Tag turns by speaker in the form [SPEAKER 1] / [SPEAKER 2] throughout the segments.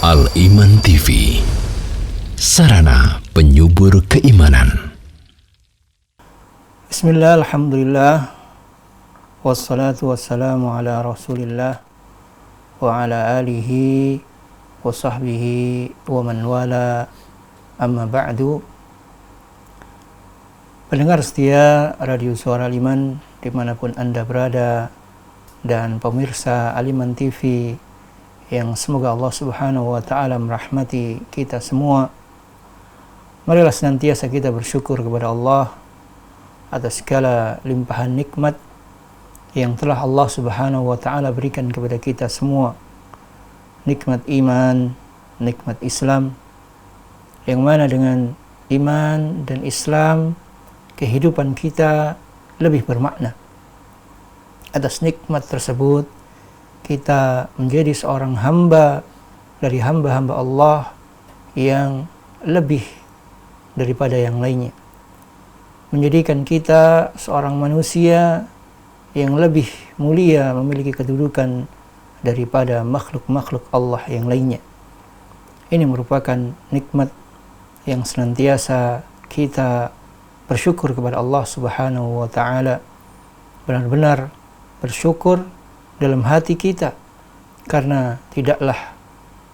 [SPEAKER 1] Al-Iman TV, sarana penyubur keimanan.
[SPEAKER 2] Bismillah, alhamdulillah, wassalatu wassalamu ala rasulillah wa ala alihi wa sahbihi wa man wala, amma ba'du. Pendengar setia Radio Suara Al-Iman dimanapun Anda berada, dan pemirsa Al-Iman TV yang semoga Allah Subhanahu wa Ta'ala merahmati kita semua, marilah senantiasa kita bersyukur kepada Allah atas segala limpahan nikmat yang telah Allah Subhanahu wa Ta'ala berikan kepada kita semua. Nikmat iman, nikmat Islam, yang mana dengan iman dan Islam kehidupan kita lebih bermakna. Atas nikmat tersebut kita menjadi seorang hamba dari hamba-hamba Allah yang lebih daripada yang lainnya, menjadikan kita seorang manusia yang lebih mulia, memiliki kedudukan daripada makhluk-makhluk Allah yang lainnya. Ini merupakan nikmat yang senantiasa kita bersyukur kepada Allah Subhanahu wa Ta'ala, benar-benar bersyukur dalam hati kita, karena tidaklah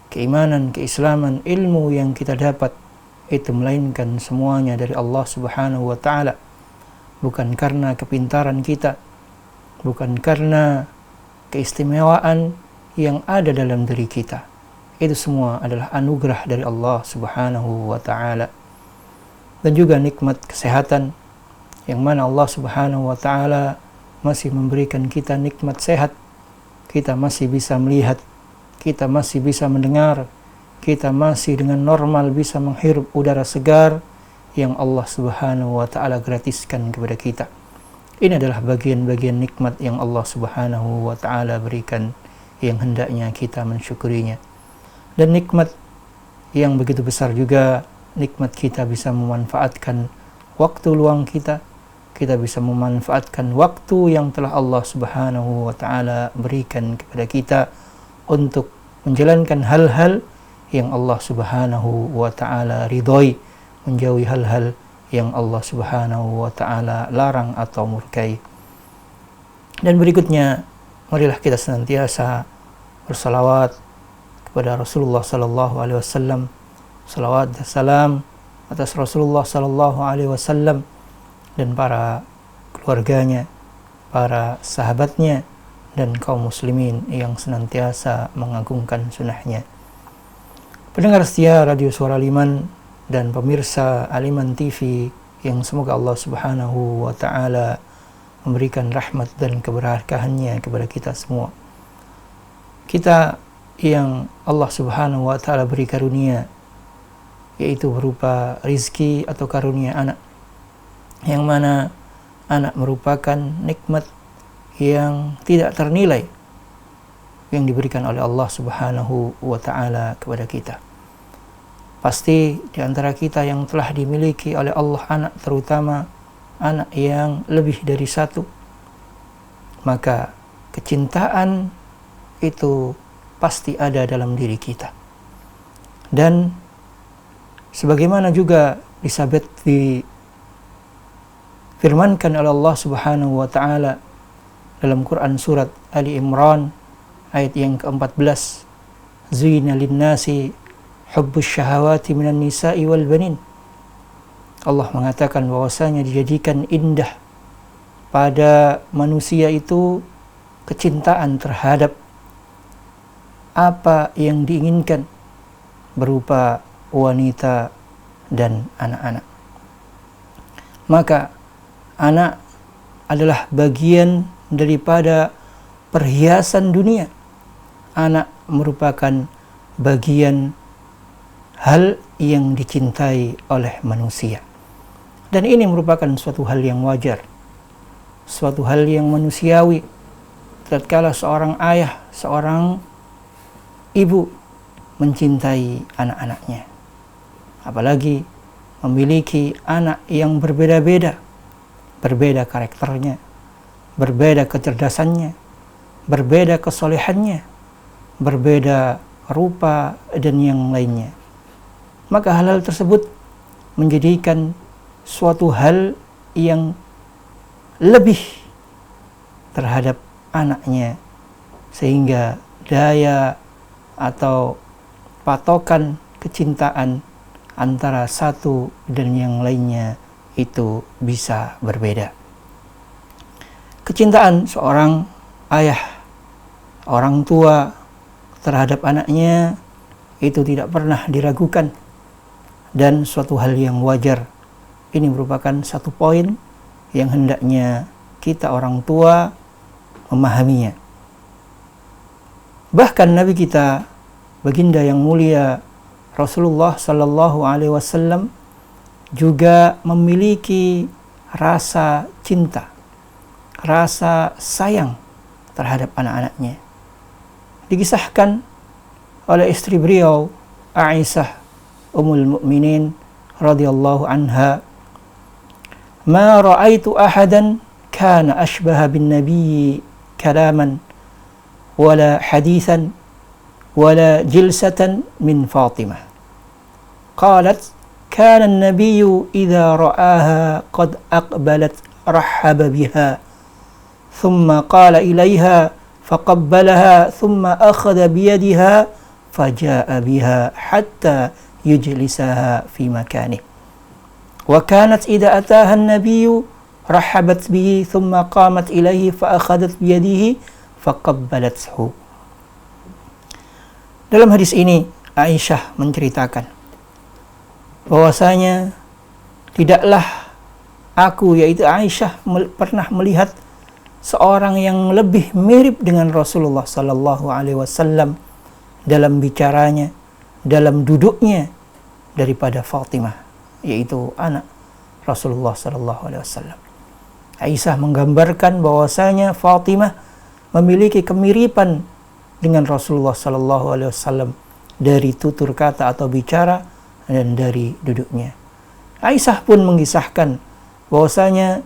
[SPEAKER 2] keimanan, keislaman, ilmu yang kita dapat itu melainkan semuanya dari Allah Subhanahu wa Ta'ala, bukan karena kepintaran kita, bukan karena keistimewaan yang ada dalam diri kita. Itu semua adalah anugerah dari Allah Subhanahu wa Ta'ala. Dan juga nikmat kesehatan, yang mana Allah Subhanahu wa Ta'ala masih memberikan kita nikmat sehat. Kita masih bisa melihat, kita masih bisa mendengar, kita masih dengan normal bisa menghirup udara segar yang Allah Subhanahu wa Ta'ala gratiskan kepada kita. Ini adalah bagian-bagian nikmat yang Allah Subhanahu wa Ta'ala berikan, yang hendaknya kita mensyukurinya. Dan nikmat yang begitu besar juga, nikmat kita bisa memanfaatkan waktu luang kita, kita bisa memanfaatkan waktu yang telah Allah Subhanahu wa Ta'ala berikan kepada kita untuk menjalankan hal-hal yang Allah Subhanahu wa Ta'ala ridhoi, menjauhi hal-hal yang Allah Subhanahu wa Ta'ala larang atau murkai. Dan berikutnya, marilah kita senantiasa bersalawat kepada Rasulullah sallallahu alaihi wasallam. Salawat dan salam atas Rasulullah sallallahu alaihi wasallam dan para keluarganya, para sahabatnya, dan kaum muslimin yang senantiasa mengagungkan sunnahnya. Pendengar setia Radio Suara Al-Iman dan pemirsa Al-Iman TV yang semoga Allah Subhanahu wa Ta'ala memberikan rahmat dan keberkahannya kepada kita semua. Kita yang Allah Subhanahu wa Ta'ala beri karunia, yaitu berupa rizki atau karunia anak, yang mana anak merupakan nikmat yang tidak ternilai yang diberikan oleh Allah Subhanahu wa Ta'ala kepada kita. Pasti di antara kita yang telah dimiliki oleh Allah anak, terutama anak yang lebih dari satu, maka kecintaan itu pasti ada dalam diri kita. Dan sebagaimana juga disabet difirmankan oleh Allah Subhanahu wa Ta'ala dalam Quran surat Ali Imran ayat yang ke-14, Zuyina linnasi hubbus syahawati minan nisa'i wal banin. Allah mengatakan bahwasanya dijadikan indah pada manusia itu kecintaan terhadap apa yang diinginkan berupa wanita dan anak-anak. Maka anak adalah bagian daripada perhiasan dunia. Anak merupakan bagian hal yang dicintai oleh manusia. Dan ini merupakan suatu hal yang wajar, suatu hal yang manusiawi tatkala seorang ayah, seorang ibu mencintai anak-anaknya. Apalagi memiliki anak yang berbeda-beda, berbeda karakternya, berbeda kecerdasannya, berbeda kesolehannya, berbeda rupa, dan yang lainnya. Maka hal-hal tersebut menjadikan suatu hal yang lebih terhadap anaknya, sehingga daya atau patokan kecintaan antara satu dan yang lainnya itu bisa berbeda. Kecintaan seorang ayah, orang tua terhadap anaknya itu tidak pernah diragukan dan suatu hal yang wajar. Ini merupakan satu poin yang hendaknya kita orang tua memahaminya. Bahkan Nabi kita, baginda yang mulia Rasulullah sallallahu alaihi wasallam juga memiliki rasa cinta, rasa sayang terhadap anak-anaknya. Dikisahkan oleh istri beliau Aisyah Ummul Mukminin radhiyallahu anha, "Ma ra'aitu ahadan kana ashbaha bin nabiy kalaman wala hadithan wala jilsatan min Fatimah." Qalat, "Kana an-nabiy idza ra'aha qad aqbalat rahaba biha, thumma qala ilayha faqabbalaha, thumma akhadha biyadiha faja'a biha hatta yujlisaha fi makanih. Wa kanat idza ataha an-nabiy rahabat bihi, thumma qamat ilayhi fa akhadhat biyadihi faqabbalathu." Dalam hadis ini Aisyah menceritakan bahwasanya tidaklah aku, yaitu Aisyah, pernah melihat seorang yang lebih mirip dengan Rasulullah sallallahu alaihi wasallam dalam bicaranya, dalam duduknya daripada Fatimah, yaitu anak Rasulullah sallallahu alaihi wasallam. Aisyah menggambarkan bahwasanya Fatimah memiliki kemiripan dengan Rasulullah sallallahu alaihi wasallam dari tutur kata atau bicara dan dari duduknya. Aisyah pun mengisahkan bahwasanya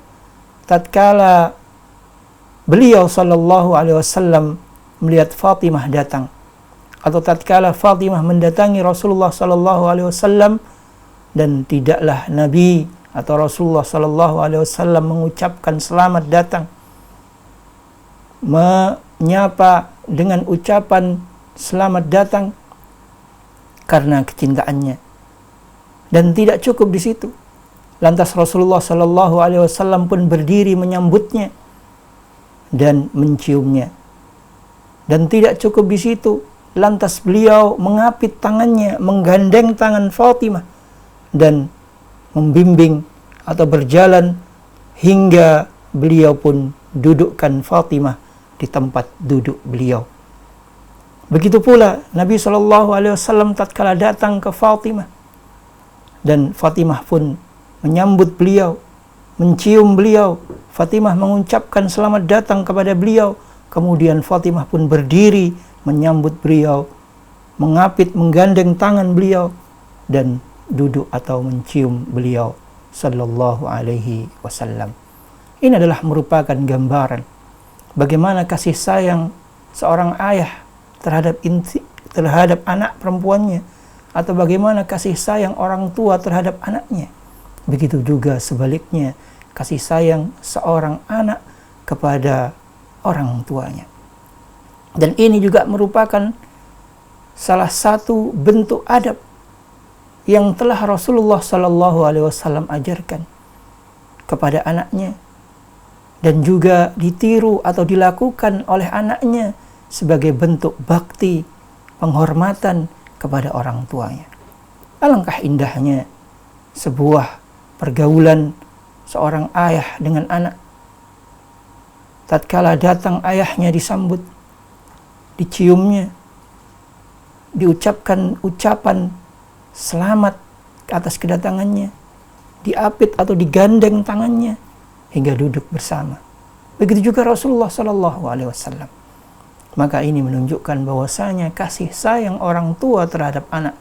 [SPEAKER 2] tatkala beliau sallallahu alaihi wasallam melihat Fatimah datang, atau tatkala Fatimah mendatangi Rasulullah sallallahu alaihi wasallam, dan tidaklah Nabi atau Rasulullah sallallahu alaihi wasallam mengucapkan selamat datang, menyapa dengan ucapan selamat datang karena kecintaannya. Dan tidak cukup di situ, lantas Rasulullah sallallahu alaihi wasallam pun berdiri menyambutnya dan menciumnya. Dan tidak cukup di situ, lantas beliau mengapit tangannya, menggandeng tangan Fatimah dan membimbing atau berjalan hingga beliau pun dudukkan Fatimah di tempat duduk beliau. Begitu pula Nabi SAW tatkala datang ke Fatimah, dan Fatimah pun menyambut beliau, mencium beliau. Fatimah mengucapkan selamat datang kepada beliau. Kemudian Fatimah pun berdiri menyambut beliau, mengapit, menggandeng tangan beliau, dan duduk atau mencium beliau sallallahu alaihi wasallam. Ini adalah merupakan gambaran bagaimana kasih sayang seorang ayah terhadap anak perempuannya, atau bagaimana kasih sayang orang tua terhadap anaknya. Begitu juga sebaliknya, kasih sayang seorang anak kepada orang tuanya. Dan ini juga merupakan salah satu bentuk adab yang telah Rasulullah sallallahu alaihi wasallam ajarkan kepada anaknya, dan juga ditiru atau dilakukan oleh anaknya sebagai bentuk bakti, penghormatan kepada orang tuanya. Alangkah indahnya sebuah pergaulan seorang ayah dengan anak. Tatkala datang ayahnya disambut, diciumnya, diucapkan ucapan selamat atas kedatangannya, diapit atau digandeng tangannya hingga duduk bersama. Begitu juga Rasulullah sallallahu alaihi wasallam. Maka ini menunjukkan bahwasanya kasih sayang orang tua terhadap anak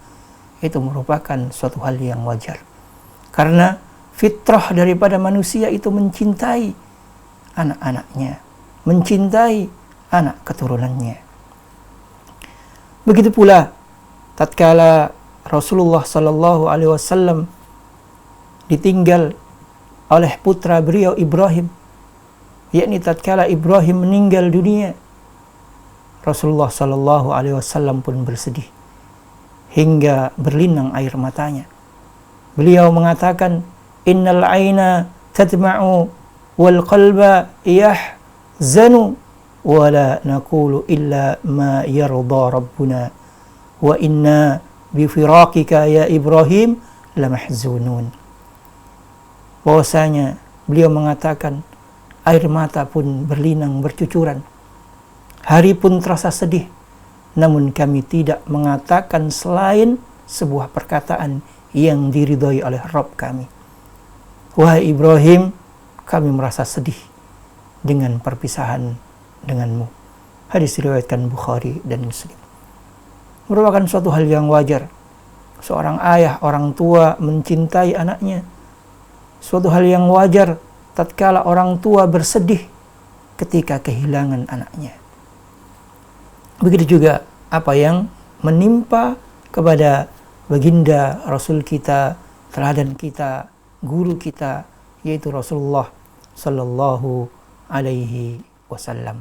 [SPEAKER 2] itu merupakan suatu hal yang wajar. Karena fitrah daripada manusia itu mencintai anak-anaknya, mencintai anak keturunannya. Begitu pula tatkala Rasulullah sallallahu alaihi wasallam ditinggal oleh putra beliau Ibrahim, yakni tatkala Ibrahim meninggal dunia, Rasulullah sallallahu alaihi wasallam pun bersedih hingga berlinang air matanya. Beliau mengatakan, innal aina tadma'u wal qalba yahzanu wa la naqulu illa ma yarda rabbuna wa inna bi firaqika ya Ibrahim lamahzunun. Bahwasanya beliau mengatakan, air mata pun berlinang bercucuran, hari pun terasa sedih, namun kami tidak mengatakan selain sebuah perkataan yang diridhoi oleh Rabb kami. Wahai Ibrahim, kami merasa sedih dengan perpisahan denganmu. Hadis diriwayatkan Bukhari dan Muslim. Merupakan suatu hal yang wajar seorang ayah, orang tua mencintai anaknya. Suatu hal yang wajar tatkala orang tua bersedih ketika kehilangan anaknya. Begitu juga apa yang menimpa kepada baginda Rasul kita, teladan kita, guru kita, yaitu Rasulullah sallallahu alaihi wasallam.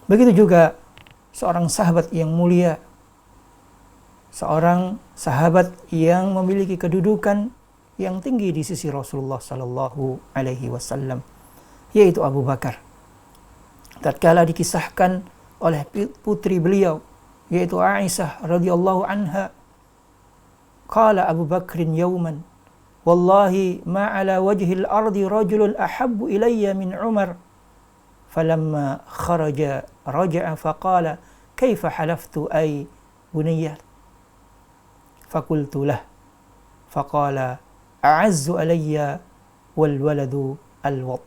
[SPEAKER 2] Begitu juga seorang sahabat yang mulia, seorang sahabat yang memiliki kedudukan yang tinggi di sisi Rasulullah sallallahu alaihi wasallam, yaitu Abu Bakar. Tatkala dikisahkan oleh putri beliau, yaitu Aisyah radhiyallahu anha, qala Abu Bakrin yawman, wallahi ma ala wajhil ardi rajulun ahabbu ilayya min Umar, falamma kharaja raja'a faqala kaifa halaftu ay buniyya, fakultu lah, faqala a'azzu alayya wal waladu al-wad.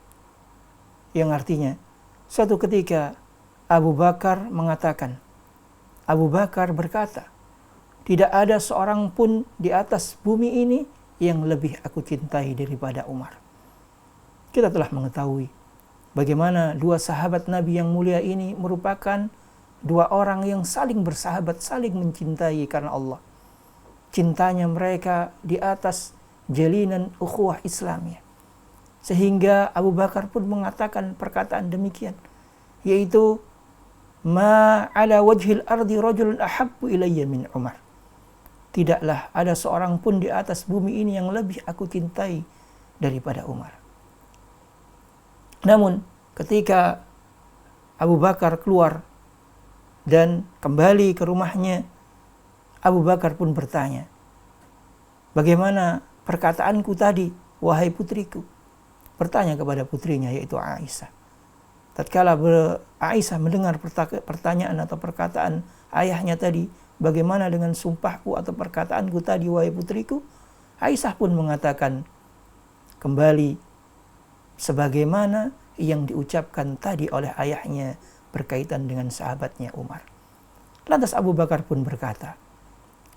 [SPEAKER 2] Yang artinya, suatu ketika Abu Bakar mengatakan, Abu Bakar berkata, tidak ada seorang pun di atas bumi ini yang lebih aku cintai daripada Umar. Kita telah mengetahui bagaimana dua sahabat Nabi yang mulia ini merupakan dua orang yang saling bersahabat, saling mencintai karena Allah. Cintanya mereka di atas jalinan ukhuwah Islamiyah. Sehingga Abu Bakar pun mengatakan perkataan demikian, yaitu ma ala wajhil ardi rajulun ahabbu ilayya min Umar. Tidaklah ada seorang pun di atas bumi ini yang lebih aku cintai daripada Umar. Namun ketika Abu Bakar keluar dan kembali ke rumahnya, Abu Bakar pun bertanya, bagaimana perkataanku tadi, wahai putriku? Bertanya kepada putrinya, yaitu Aisyah. Tatkala Aisyah mendengar pertanyaan atau perkataan ayahnya tadi, bagaimana dengan sumpahku atau perkataanku tadi, wahai putriku? Aisyah pun mengatakan kembali sebagaimana yang diucapkan tadi oleh ayahnya berkaitan dengan sahabatnya Umar. Lantas Abu Bakar pun berkata,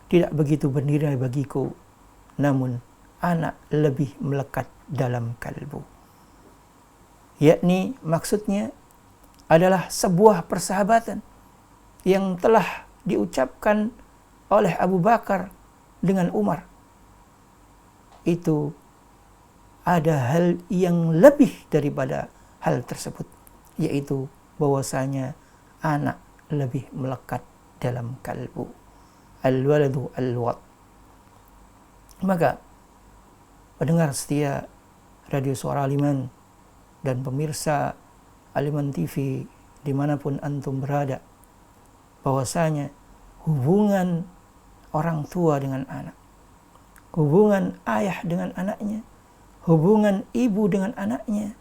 [SPEAKER 2] tidak begitu bernilai bagiku, namun anak lebih melekat dalam kalbu. Yakni maksudnya adalah sebuah persahabatan yang telah diucapkan oleh Abu Bakar dengan Umar. Itu ada hal yang lebih daripada hal tersebut, yaitu bahwasanya anak lebih melekat dalam kalbu. Al-waladu al-wad. Maka pendengar setia Radio Suara Aliman dan pemirsa Aliman TV dimanapun antum berada, bahwasanya hubungan orang tua dengan anak, hubungan ayah dengan anaknya, hubungan ibu dengan anaknya,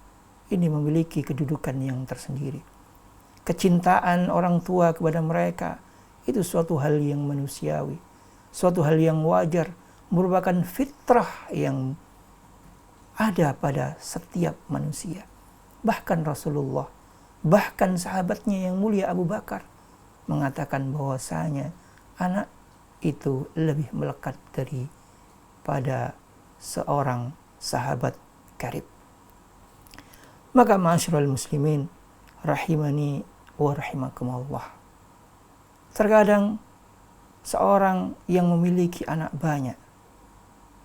[SPEAKER 2] ini memiliki kedudukan yang tersendiri. Kecintaan orang tua kepada mereka itu suatu hal yang manusiawi, suatu hal yang wajar, merupakan fitrah yang ada pada setiap manusia. Bahkan Rasulullah, bahkan sahabatnya yang mulia Abu Bakar mengatakan bahwasanya anak itu lebih melekat daripada seorang sahabat karib. Maka ma'asyiral muslimin rahimani wa rahimakumullah, Terkadang seorang yang memiliki anak banyak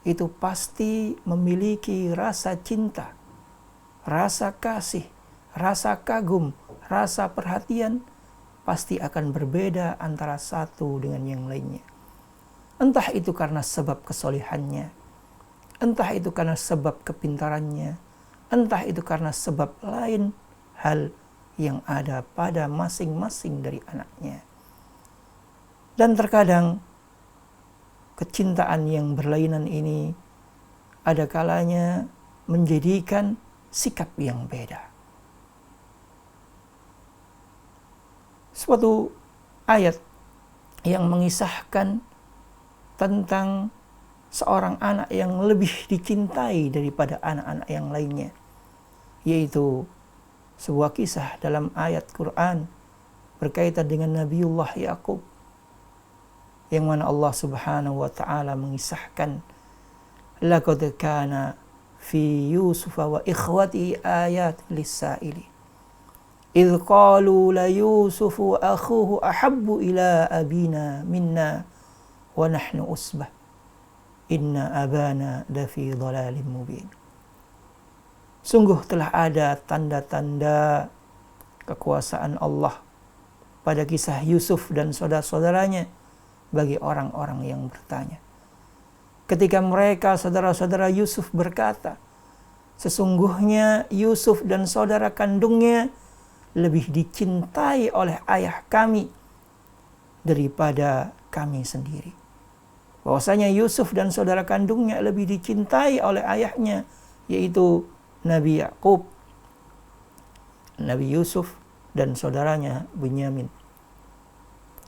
[SPEAKER 2] itu pasti memiliki rasa cinta, rasa kasih, rasa kagum, rasa perhatian pasti akan berbeda antara satu dengan yang lainnya. Entah itu karena sebab kesolehannya, entah itu karena sebab kepintarannya, entah itu karena sebab lain hal yang ada pada masing-masing dari anaknya. Dan terkadang kecintaan yang berlainan ini ada kalanya menjadikan sikap yang beda. Suatu ayat yang mengisahkan tentang seorang anak yang lebih dicintai daripada anak-anak yang lainnya, yaitu sebuah kisah dalam ayat Quran berkaitan dengan Nabiullah Yaqub, yang mana Allah Subhanahu wa taala mengisahkan, laqad kana fi Yusuf wa ikhwati ayat lis-sa'ili idh qalu la Yusufu akhuhu ahabbu ila abina minna wa nahnu usbah inna abana lafi dhalalin mubin. Sungguh telah ada tanda-tanda kekuasaan Allah pada kisah Yusuf dan saudara-saudaranya bagi orang-orang yang bertanya. Ketika mereka, saudara-saudara Yusuf, berkata, sesungguhnya Yusuf dan saudara kandungnya lebih dicintai oleh ayah kami daripada kami sendiri. Bahwasanya Yusuf dan saudara kandungnya lebih dicintai oleh ayahnya, yaitu Nabi Yaqub, Nabi Yusuf dan saudaranya Bunyamin.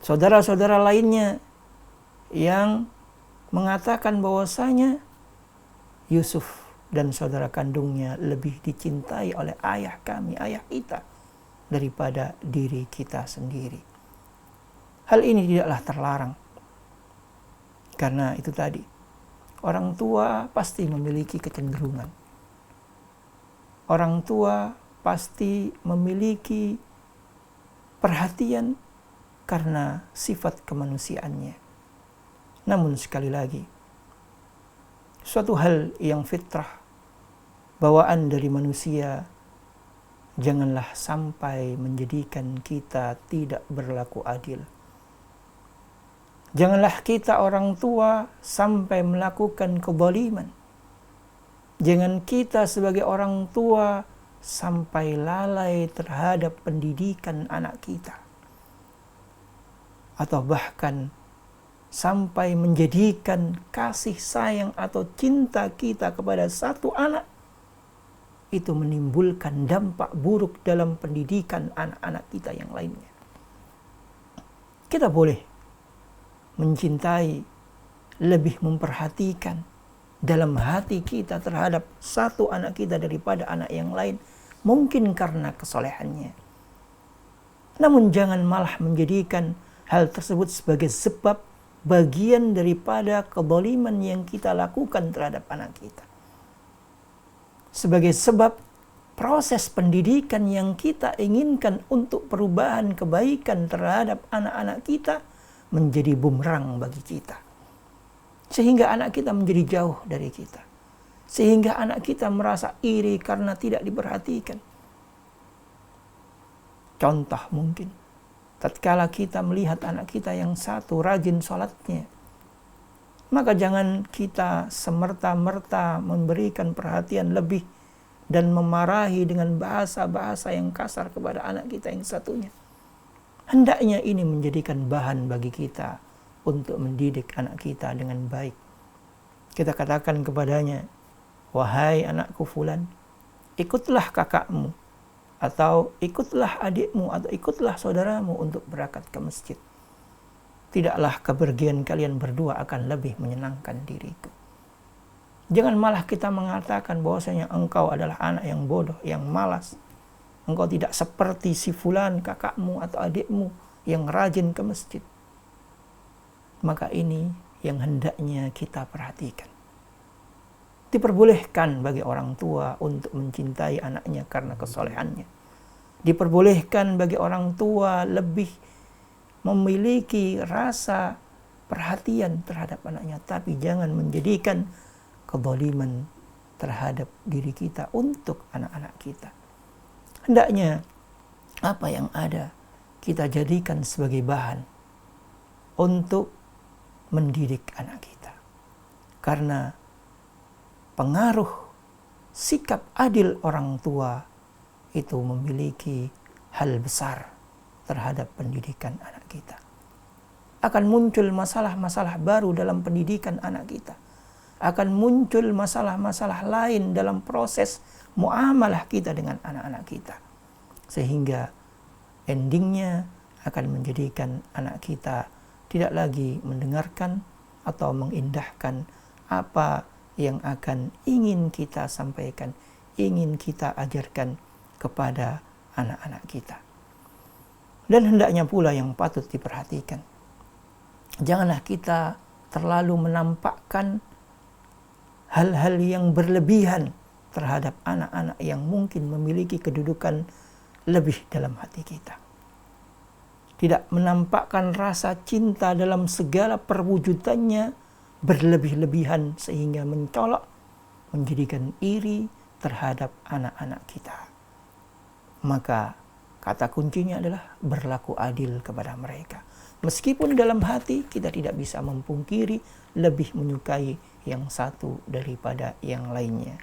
[SPEAKER 2] Saudara-saudara lainnya yang mengatakan bahwasanya Yusuf dan saudara kandungnya lebih dicintai oleh ayah kami, ayah kita, daripada diri kita sendiri. Hal ini tidaklah terlarang, karena itu tadi, orang tua pasti memiliki kecenderungan. Orang tua pasti memiliki perhatian karena sifat kemanusiaannya. Namun sekali lagi, suatu hal yang fitrah, bawaan dari manusia, janganlah sampai menjadikan kita tidak berlaku adil. Janganlah kita orang tua sampai melakukan kezaliman. Jangan kita sebagai orang tua sampai lalai terhadap pendidikan anak kita. Atau bahkan sampai menjadikan kasih sayang atau cinta kita kepada satu anak itu menimbulkan dampak buruk dalam pendidikan anak-anak kita yang lainnya. Kita boleh mencintai, lebih memperhatikan dalam hati kita terhadap satu anak kita daripada anak yang lain, mungkin karena kesolehannya. Namun jangan malah menjadikan hal tersebut sebagai sebab bagian daripada kezaliman yang kita lakukan terhadap anak kita. Sebagai sebab proses pendidikan yang kita inginkan untuk perubahan kebaikan terhadap anak-anak kita menjadi bumerang bagi kita. Sehingga anak kita menjadi jauh dari kita. Sehingga anak kita merasa iri karena tidak diperhatikan. Contoh mungkin, tatkala kita melihat anak kita yang satu rajin sholatnya, maka jangan kita semerta-merta memberikan perhatian lebih dan memarahi dengan bahasa-bahasa yang kasar kepada anak kita yang satunya. Hendaknya ini menjadikan bahan bagi kita untuk mendidik anak kita dengan baik. Kita katakan kepadanya, wahai anakku fulan, ikutlah kakakmu, atau ikutlah adikmu, atau ikutlah saudaramu untuk berangkat ke masjid. Tidaklah kepergian kalian berdua akan lebih menyenangkan diriku. Jangan malah kita mengatakan bahwasanya engkau adalah anak yang bodoh, yang malas. Engkau tidak seperti si fulan kakakmu atau adikmu yang rajin ke masjid. Maka ini yang hendaknya kita perhatikan. Diperbolehkan bagi orang tua untuk mencintai anaknya karena kesolehannya. Diperbolehkan bagi orang tua lebih memiliki rasa perhatian terhadap anaknya, tapi jangan menjadikan kezaliman terhadap diri kita untuk anak-anak kita. Hendaknya apa yang ada kita jadikan sebagai bahan untuk mendidik anak kita. Karena pengaruh sikap adil orang tua itu memiliki hal besar terhadap pendidikan anak kita. Akan muncul masalah-masalah baru dalam pendidikan anak kita. Akan muncul masalah-masalah lain dalam proses muamalah kita dengan anak-anak kita. Sehingga endingnya akan menjadikan anak kita tidak lagi mendengarkan atau mengindahkan apa yang akan ingin kita sampaikan, ingin kita ajarkan kepada anak-anak kita. Dan hendaknya pula yang patut diperhatikan, janganlah kita terlalu menampakkan hal-hal yang berlebihan terhadap anak-anak yang mungkin memiliki kedudukan lebih dalam hati kita. Tidak menampakkan rasa cinta dalam segala perwujudannya berlebih-lebihan sehingga mencolok, menjadikan iri terhadap anak-anak kita. Maka kata kuncinya adalah berlaku adil kepada mereka. Meskipun dalam hati kita tidak bisa memungkiri lebih menyukai yang satu daripada yang lainnya.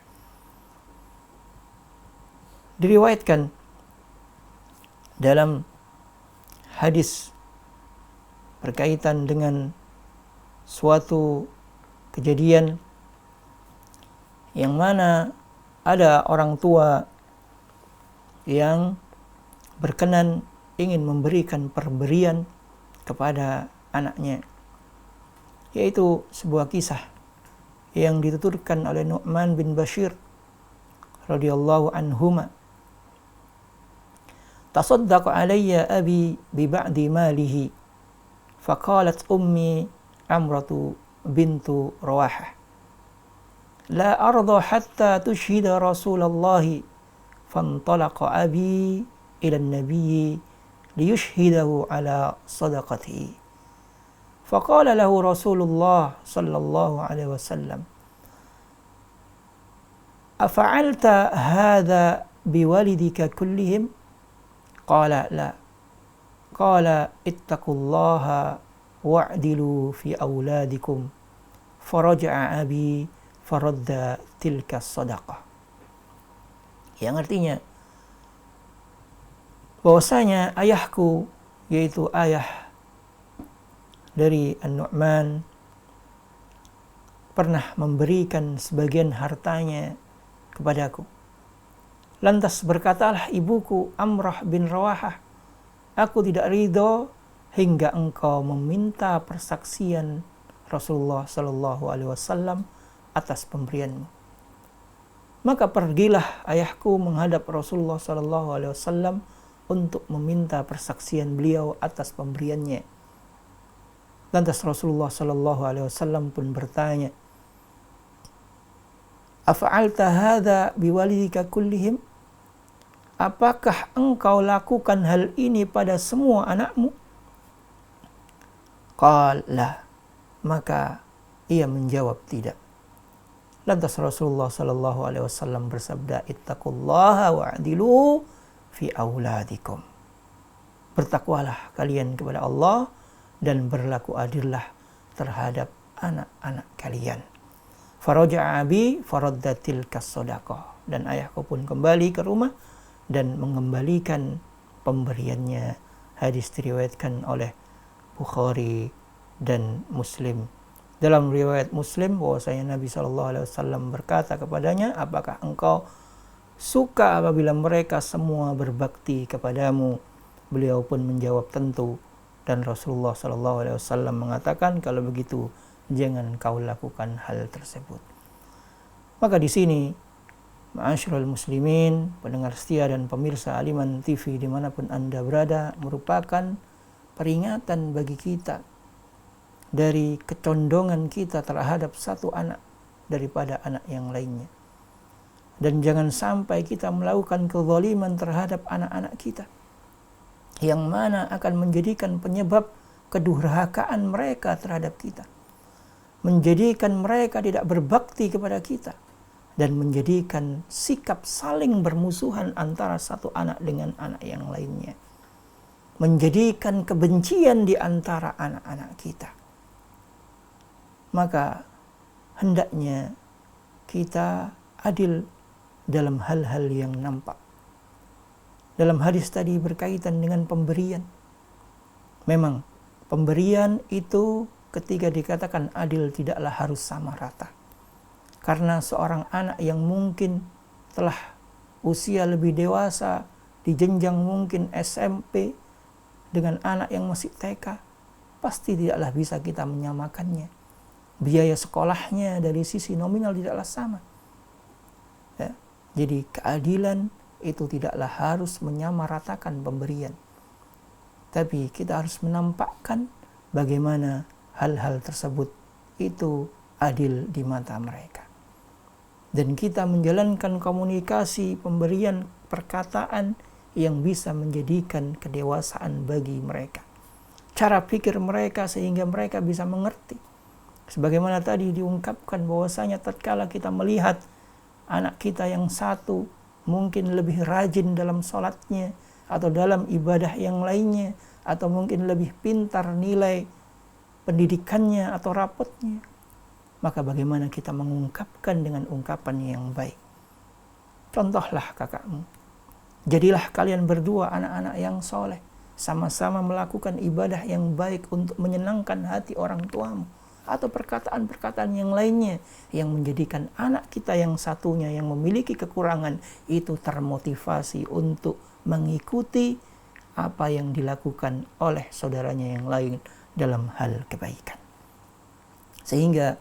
[SPEAKER 2] Diriwayatkan dalam hadis berkaitan dengan suatu kejadian yang mana ada orang tua yang berkenan ingin memberikan pemberian kepada anaknya, yaitu sebuah kisah yang dituturkan oleh Nu'man bin Bashir radhiyallahu anhuma. Tasaddaqa alayya abi bi ba'di malihi faqalat ummi Amratu bintu Rawahah la arda hatta tushhida Rasulullah fantalaqa abi ila an-nabiy liyushhidahu ala sadaqatihi faqala lahu Rasulullah sallallahu alaihi wasallam afa'alta hadha biwalidika kullihim qala la qala ittaqullaha wa'dilu fi auladikum faraja'a abi faradda tilka sadaqah, yang artinya bahwasanya ayahku, yaitu ayah dari An-Nu'man, pernah memberikan sebagian hartanya kepadaku. Lantas berkatalah ibuku Amrah bin Rawahah, aku tidak ridho hingga engkau meminta persaksian Rasulullah sallallahu alaihi wasallam atas pemberianmu. Maka pergilah ayahku menghadap Rasulullah sallallahu alaihi wasallam untuk meminta persaksian beliau atas pemberiannya. Lantas Rasulullah sallallahu alaihi wasallam pun bertanya, "Afa'alta hadza biwalidika kullihim?" Apakah engkau lakukan hal ini pada semua anakmu? Qala, maka ia menjawab tidak. Lantas Rasulullah sallallahu alaihi wasallam bersabda, "Ittaqullaha wa'dilu fi auladikum." Bertakwalah kalian kepada Allah dan berlaku adillah terhadap anak-anak kalian. Faraja'a abi faradda tilka shadaqah, dan ayahku pun kembali ke rumah dan mengembalikan pemberiannya. Hadis diriwayatkan oleh Bukhari dan Muslim. Dalam riwayat Muslim bahwasanya Nabi SAW berkata kepadanya, apakah engkau suka apabila mereka semua berbakti kepadamu? Beliau pun menjawab tentu. Dan Rasulullah SAW mengatakan, kalau begitu jangan kau lakukan hal tersebut. Maka di sini, ma'asyiral muslimin, pendengar setia dan pemirsa Aliman TV dimanapun Anda berada, merupakan peringatan bagi kita dari kecondongan kita terhadap satu anak daripada anak yang lainnya. Dan jangan sampai kita melakukan kezaliman terhadap anak-anak kita. yang mana akan menjadikan penyebab kedurhakaan mereka terhadap kita, menjadikan mereka tidak berbakti kepada kita, dan menjadikan sikap saling bermusuhan antara satu anak dengan anak yang lainnya, menjadikan kebencian di antara anak-anak kita. Maka hendaknya kita adil dalam hal-hal yang nampak. Dalam hadis tadi berkaitan dengan pemberian. Memang pemberian itu ketika dikatakan adil tidaklah harus sama rata. Karena seorang anak yang mungkin telah usia lebih dewasa di jenjang mungkin SMP dengan anak yang masih TK, pasti tidaklah bisa kita menyamakannya. Biaya sekolahnya dari sisi nominal tidaklah sama. Ya, jadi keadilan itu tidaklah harus menyamaratakan pemberian. Tapi kita harus menampakkan bagaimana hal-hal tersebut itu adil di mata mereka. Dan kita menjalankan komunikasi pemberian perkataan yang bisa menjadikan kedewasaan bagi mereka. Cara pikir mereka sehingga mereka bisa mengerti. Sebagaimana tadi diungkapkan bahwasanya tatkala kita melihat anak kita yang satu mungkin lebih rajin dalam sholatnya atau dalam ibadah yang lainnya, atau mungkin lebih pintar nilai pendidikannya atau rapotnya, maka bagaimana kita mengungkapkan dengan ungkapan yang baik. Contohlah kakakmu, jadilah kalian berdua anak-anak yang soleh, sama-sama melakukan ibadah yang baik untuk menyenangkan hati orang tuamu, atau perkataan-perkataan yang lainnya yang menjadikan anak kita yang satunya yang memiliki kekurangan itu termotivasi untuk mengikuti apa yang dilakukan oleh saudaranya yang lain dalam hal kebaikan. Sehingga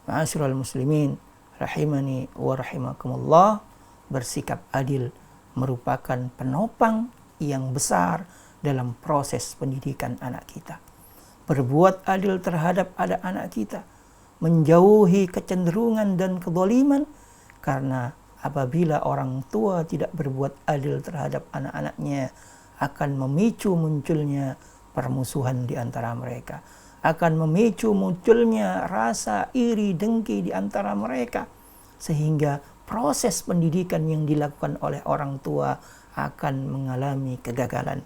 [SPEAKER 2] ma'asyiral muslimin rahimani wa rahimakumullah, bersikap adil merupakan penopang yang besar dalam proses pendidikan anak kita. Berbuat adil terhadap anak kita, menjauhi kecenderungan dan kezaliman, karena apabila orang tua tidak berbuat adil terhadap anak-anaknya akan memicu munculnya permusuhan di antara mereka, akan memicu munculnya rasa iri dengki di antara mereka, sehingga proses pendidikan yang dilakukan oleh orang tua akan mengalami kegagalan.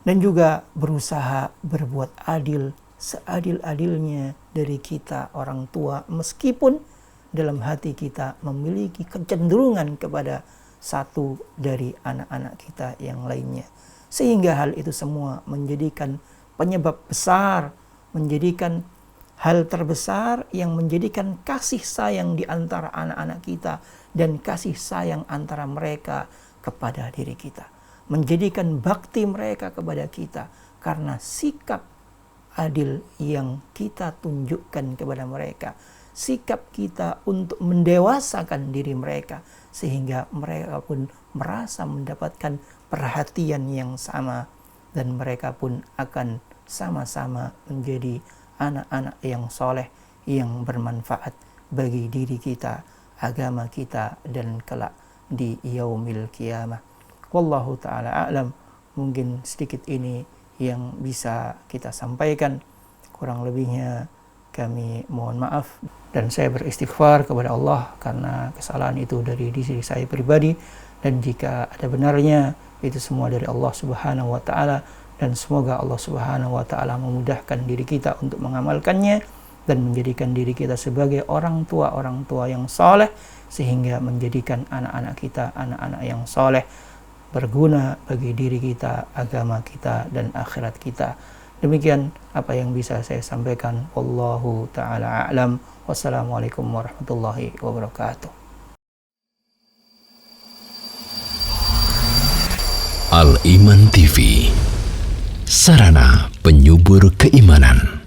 [SPEAKER 2] Dan juga berusaha berbuat adil seadil-adilnya dari kita orang tua, meskipun dalam hati kita memiliki kecenderungan kepada satu dari anak-anak kita yang lainnya. Sehingga hal itu semua menjadikan penyebab besar, menjadikan hal terbesar yang menjadikan kasih sayang di antara anak-anak kita dan kasih sayang antara mereka kepada diri kita. Menjadikan bakti mereka kepada kita karena sikap adil yang kita tunjukkan kepada mereka, sikap kita untuk mendewasakan diri mereka, sehingga mereka pun merasa mendapatkan perhatian yang sama, dan mereka pun akan sama-sama menjadi anak-anak yang soleh, yang bermanfaat bagi diri kita, agama kita, dan kelak di yaumil qiyamah. Wallahu ta'ala a'lam. Mungkin sedikit ini yang bisa kita sampaikan. Kurang lebihnya kami mohon maaf, dan saya beristighfar kepada Allah karena kesalahan itu dari diri saya pribadi, dan jika ada benarnya itu semua dari Allah Subhanahu wa taala, dan semoga Allah Subhanahu wa taala memudahkan diri kita untuk mengamalkannya dan menjadikan diri kita sebagai orang tua yang saleh, sehingga menjadikan anak-anak kita anak-anak yang saleh, berguna bagi diri kita, agama kita, dan akhirat kita. Demikian apa yang bisa saya sampaikan. Wallahu ta'ala a'lam. Wassalamualaikum warahmatullahi wabarakatuh.
[SPEAKER 1] Al-Iman TV, sarana penyubur keimanan.